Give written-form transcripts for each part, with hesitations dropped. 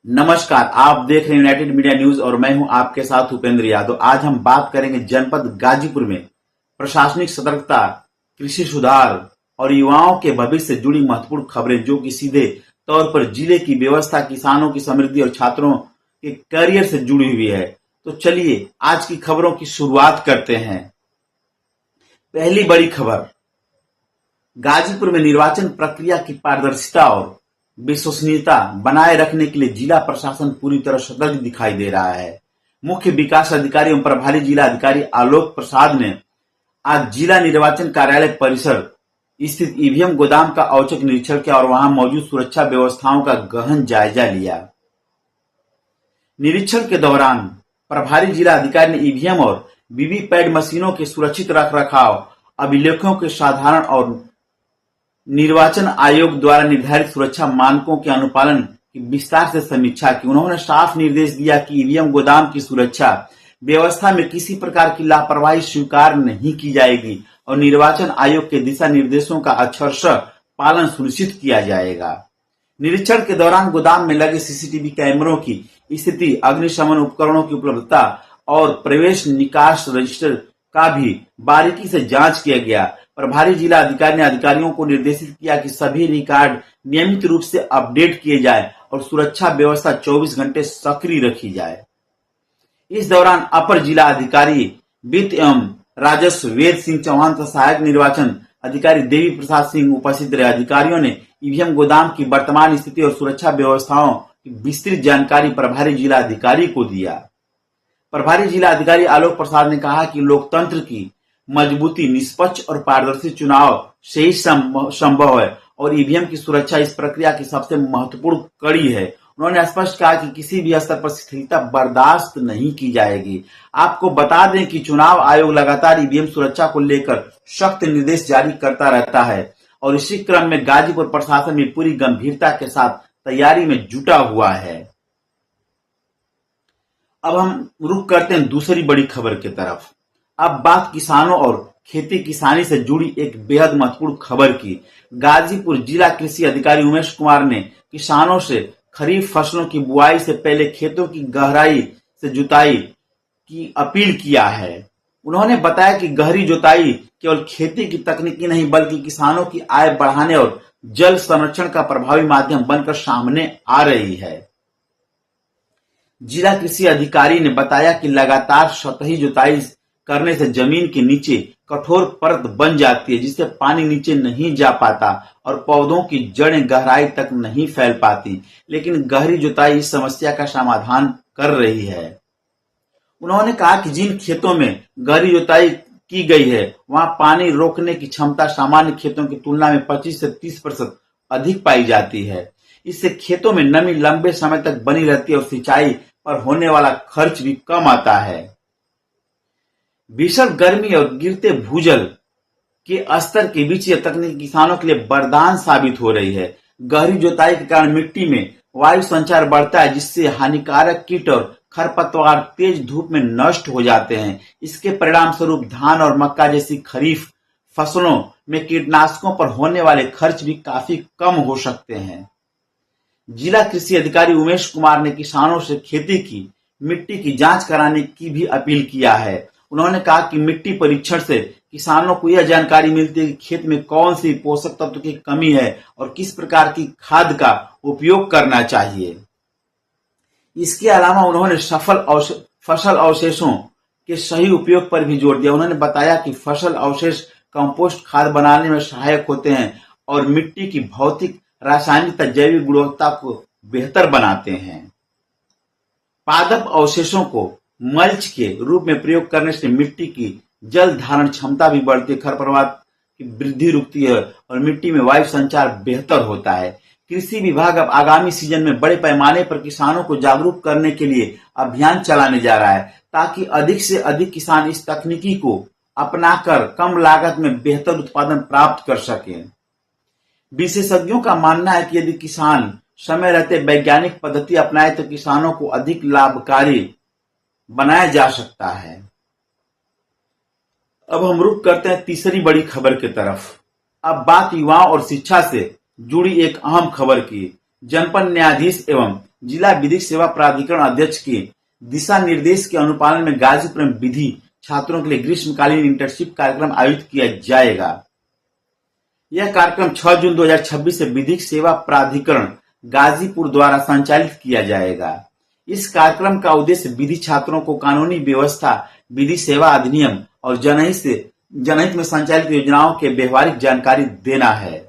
नमस्कार, आप देख रहे हैं यूनाइटेड मीडिया न्यूज और मैं हूं आपके साथ उपेंद्र यादव। आज हम बात करेंगे जनपद गाजीपुर में प्रशासनिक सतर्कता, कृषि सुधार और युवाओं के भविष्य से जुड़ी महत्वपूर्ण खबरें जो कि सीधे तौर पर जिले की व्यवस्था, किसानों की समृद्धि और छात्रों के करियर से जुड़ी हुई है। तो चलिए आज की खबरों की शुरुआत करते हैं। पहली बड़ी खबर, गाजीपुर में निर्वाचन प्रक्रिया की पारदर्शिता और विश्वसनीयता बनाए रखने के लिए जिला प्रशासन पूरी तरह सतर्क दिखाई दे रहा है। मुख्य विकास अधिकारी एवं प्रभारी जिला अधिकारी आलोक प्रसाद ने आज जिला निर्वाचन कार्यालय परिसर स्थित ईवीएम गोदाम का औचक निरीक्षण किया और वहां मौजूद सुरक्षा व्यवस्थाओं का गहन जायजा लिया। निरीक्षण के दौरान प्रभारी जिला अधिकारी ने ईवीएम और वीवीपैट मशीनों के सुरक्षित रखरखाव, अभिलेखों के साधारण और निर्वाचन आयोग द्वारा निर्धारित सुरक्षा मानकों के अनुपालन की विस्तार से समीक्षा की। उन्होंने साफ निर्देश दिया कि ईवीएम गोदाम की सुरक्षा व्यवस्था में किसी प्रकार की लापरवाही स्वीकार नहीं की जाएगी और निर्वाचन आयोग के दिशा निर्देशों का अक्षरशः पालन सुनिश्चित किया जाएगा। निरीक्षण के दौरान गोदाम में लगे सीसीटीवी कैमरों की स्थिति, अग्निशमन उपकरणों की उपलब्धता और प्रवेश निकास रजिस्टर का भी बारीकी से जांच किया गया। प्रभारी जिला अधिकारी ने अधिकारियों को निर्देशित किया कि सभी रिकॉर्ड नियमित रूप से अपडेट किए जाए और सुरक्षा व्यवस्था 24 घंटे सक्रिय रखी जाए। इस दौरान अपर जिला अधिकारी वित्त एवं राजस्व वेद सिंह चौहान तथा सहायक निर्वाचन अधिकारी देवी प्रसाद सिंह उपस्थित रहे। अधिकारियों ने ईवीएम गोदाम की वर्तमान स्थिति और सुरक्षा व्यवस्थाओं की विस्तृत जानकारी प्रभारी जिला अधिकारी को दिया। प्रभारी जिला अधिकारी आलोक प्रसाद ने कहा कि लोकतंत्र की मजबूती निष्पक्ष और पारदर्शी चुनाव से ही संभव है और ईवीएम की सुरक्षा इस प्रक्रिया की सबसे महत्वपूर्ण कड़ी है। उन्होंने स्पष्ट कहा कि किसी भी स्तर पर शिथिलता बर्दाश्त नहीं की जाएगी। आपको बता दें कि चुनाव आयोग लगातार ईवीएम सुरक्षा को लेकर सख्त निर्देश जारी करता रहता है और इसी क्रम में गाजीपुर प्रशासन भी पूरी गंभीरता के साथ तैयारी में जुटा हुआ है। अब हम रुख करते हैं दूसरी बड़ी खबर की तरफ। अब बात किसानों और खेती किसानी से जुड़ी एक बेहद महत्वपूर्ण खबर की। गाजीपुर जिला कृषि अधिकारी उमेश कुमार ने किसानों से खरीफ फसलों की बुआई से पहले खेतों की गहराई से जुताई की अपील किया है। उन्होंने बताया कि गहरी जुताई केवल खेती की तकनीकी नहीं बल्कि किसानों की आय बढ़ाने और जल संरक्षण का प्रभावी माध्यम बनकर सामने आ रही है। जिला कृषि अधिकारी ने बताया कि लगातार सतही जुताई करने से जमीन के नीचे कठोर परत बन जाती है जिससे पानी नीचे नहीं जा पाता और पौधों की जड़ें गहराई तक नहीं फैल पाती, लेकिन गहरी जुताई इस समस्या का समाधान कर रही है। उन्होंने कहा कि जिन खेतों में गहरी जुताई की गई है वहां पानी रोकने की क्षमता सामान्य खेतों की तुलना में 25 से 30% अधिक पाई जाती है। इससे खेतों में नमी लंबे समय तक बनी रहती है और सिंचाई पर होने वाला खर्च भी कम आता है। भीषण गर्मी और गिरते भूजल के स्तर के बीच यह तकनीक किसानों के लिए वरदान साबित हो रही है। गहरी जुताई के कारण मिट्टी में वायु संचार बढ़ता है जिससे हानिकारक कीट और खरपतवार तेज धूप में नष्ट हो जाते हैं। इसके परिणाम स्वरूप धान और मक्का जैसी खरीफ फसलों में कीटनाशकों पर होने वाले खर्च भी काफी कम हो सकते हैं। जिला कृषि अधिकारी उमेश कुमार ने किसानों से खेती की मिट्टी की जांच कराने की भी अपील किया है। उन्होंने कहा कि मिट्टी परीक्षण से किसानों को यह जानकारी मिलती है कि खेत में कौन सी पोषक तत्व की कमी है और किस प्रकार की खाद का उपयोग करना चाहिए। इसके अलावा उन्होंने फसल अवशेषों के सही उपयोग पर भी जोर दिया। उन्होंने बताया कि फसल अवशेष कंपोस्ट खाद बनाने में सहायक होते हैं और मिट्टी की भौतिक, रासायनिक तथा जैविक गुणवत्ता को बेहतर बनाते हैं। पादप अवशेषों को मल्च के रूप में प्रयोग करने से मिट्टी की जल धारण क्षमता भी बढ़ती है, खरपतवार की वृद्धि रुकती है और मिट्टी में वायु संचार बेहतर होता है। कृषि विभाग अब आगामी सीजन में बड़े पैमाने पर किसानों को जागरूक करने के लिए अभियान चलाने जा रहा है ताकि अधिक से अधिक किसान इस तकनीकी को अपनाकर कम लागत में बेहतर उत्पादन प्राप्त कर सकें। विशेषज्ञों का मानना है कि यदि किसान समय रहते वैज्ञानिक पद्धति अपनाए तो किसानों को अधिक लाभकारी बनाया जा सकता है। अब हम रुख करते हैं तीसरी बड़ी खबर की तरफ। अब बात युवाओं और शिक्षा से जुड़ी एक अहम खबर की। जनपद न्यायाधीश एवं जिला विधिक सेवा प्राधिकरण अध्यक्ष के दिशा निर्देश के अनुपालन में गाजीपुर में विधि छात्रों के लिए ग्रीष्मकालीन इंटर्नशिप कार्यक्रम आयोजित किया जाएगा। यह कार्यक्रम 6 जून 2026 से विधिक सेवा प्राधिकरण गाजीपुर द्वारा संचालित किया जाएगा। इस कार्यक्रम का उद्देश्य विधि छात्रों को कानूनी व्यवस्था, विधि सेवा अधिनियम और जनहित में संचालित योजनाओं के व्यवहारिक जानकारी देना है।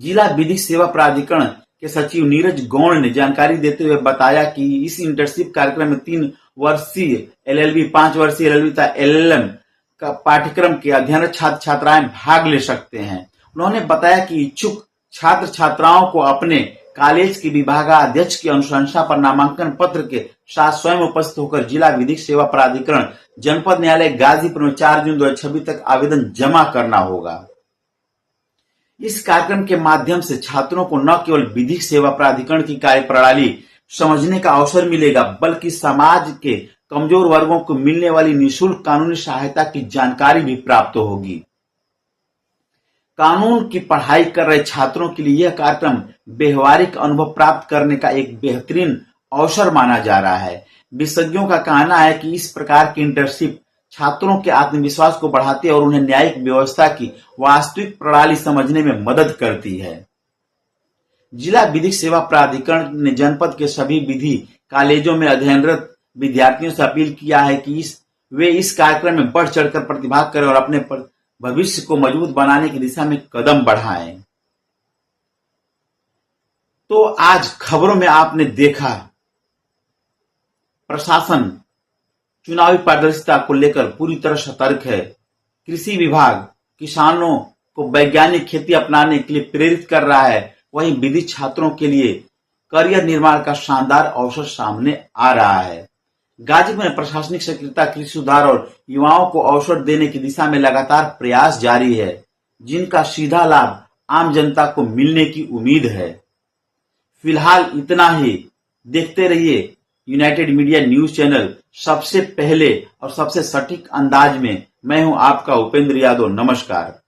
जिला विधिक सेवा प्राधिकरण के सचिव नीरज गौड़ ने जानकारी देते हुए बताया कि इस इंटर्नशिप कार्यक्रम में 3 वर्षीय LLB, 5 वर्षीय LLB तथा LLM का पाठ्यक्रम के अध्ययनरत छात्र छात्राएं भाग ले सकते हैं। उन्होंने बताया कि इच्छुक छात्र छात्राओं को अपने कॉलेज के विभागाध्यक्ष की अनुशंसा पर नामांकन पत्र के साथ स्वयं उपस्थित होकर जिला विधिक सेवा प्राधिकरण जनपद न्यायालय गाजीपुर में 4 जून 2026 तक आवेदन जमा करना होगा। इस कार्यक्रम के माध्यम से छात्रों को न केवल विधिक सेवा प्राधिकरण की कार्यप्रणाली समझने का अवसर मिलेगा, बल्कि समाज के कमजोर वर्गों को मिलने वाली निःशुल्क कानूनी सहायता की जानकारी भी प्राप्त होगी। कानून की पढ़ाई कर रहे छात्रों के लिए यह कार्यक्रम व्यवहारिक अनुभव प्राप्त करने का एक बेहतरीन अवसर माना जा रहा है। विशेषज्ञों का कहना है कि इस प्रकार की इंटर्नशिप छात्रों के आत्मविश्वास को बढ़ाती है और उन्हें न्यायिक व्यवस्था की वास्तविक प्रणाली समझने में मदद करती है। जिला विधिक सेवा प्राधिकरण ने जनपद के सभी विधि कॉलेजों में अध्ययनरत विद्यार्थियों से अपील किया है कि वे इस कार्यक्रम में बढ़ चढ़कर प्रतिभाग करें और अपने भविष्य को मजबूत बनाने की दिशा में कदम बढ़ाएं। तो आज खबरों में आपने देखा प्रशासन चुनावी पारदर्शिता को लेकर पूरी तरह सतर्क है। कृषि विभाग किसानों को वैज्ञानिक खेती अपनाने के लिए प्रेरित कर रहा है। वहीं विधि छात्रों के लिए करियर निर्माण का शानदार अवसर सामने आ रहा है। गाजीपुर में प्रशासनिक सक्रियता, कृषि सुधार और युवाओं को अवसर देने की दिशा में लगातार प्रयास जारी है, जिनका सीधा लाभ आम जनता को मिलने की उम्मीद है। फिलहाल इतना ही। देखते रहिए यूनाइटेड मीडिया न्यूज चैनल, सबसे पहले और सबसे सटीक अंदाज में। मैं हूं आपका उपेंद्र यादव। नमस्कार।